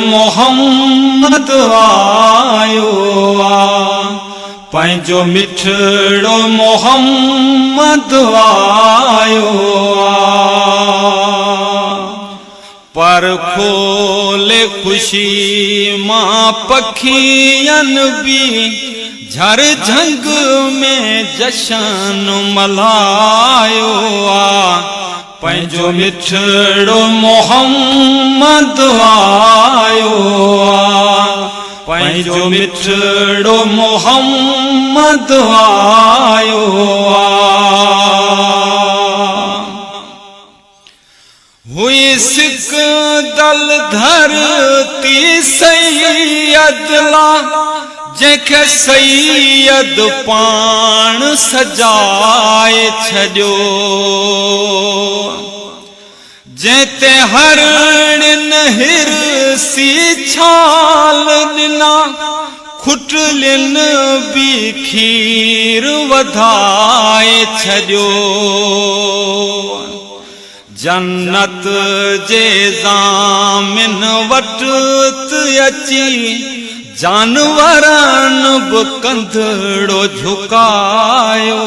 मोहम्मद आयो पंहिंजो मिठड़ो मोहम्मद आयो पर खोले खुशी मां पखियन भी झर झंग में जशन मल्हायो पंहिंजो मिठड़ो मोहम्मद आयो पंहिंजो मिठड़ो मोहम्मद आयो हुई सिक दल धरती सैयदला जेके सैयद पाण सजाए छड़ियो जेते हरण हिरसी छाल दिना खुटलिन भी खीर वधाए छड़ियो जन्नत जे ज़ामिन वट अची जानवरन बि कंधड़ो झुकायो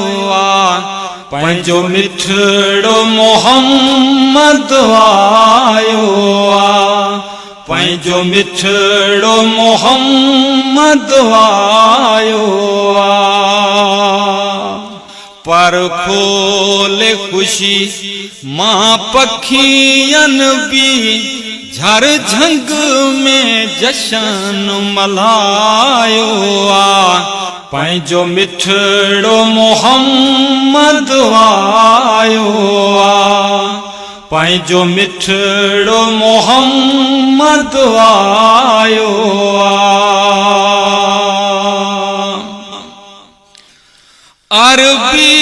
पंहिंजो मिठड़ो मोहम्मद आयो पंहिंजो मिठड़ो मोहम्मद आयो पर खोले खुशी मां पखियन भी झर झंग में जशन मल्हायो पंहिंजो मिठड़ो मोहम्मद आयो पंहिंजो मिठड़ो मोहम्मद आयो अरबी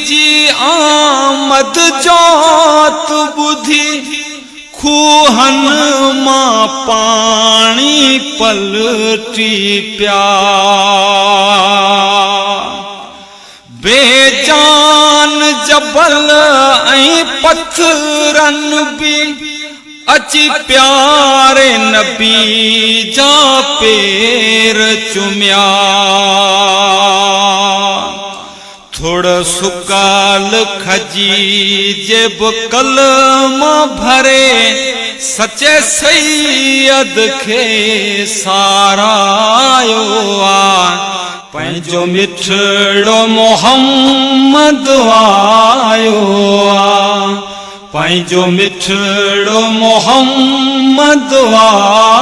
जी आमद जोत बुधी खूहन मां पानी पलटी प्या बेजान जबल ऐं पत्थरन भी अची प्यारे नबी जा पेर चुमिया थोड़ा सुकाल खजी जेब कलम भरे सचे सैयद के सारायो पंहिंजो मिठड़ो मोहम्मद आयो पंहिंजो मिठड़ो मोहम्मद आयो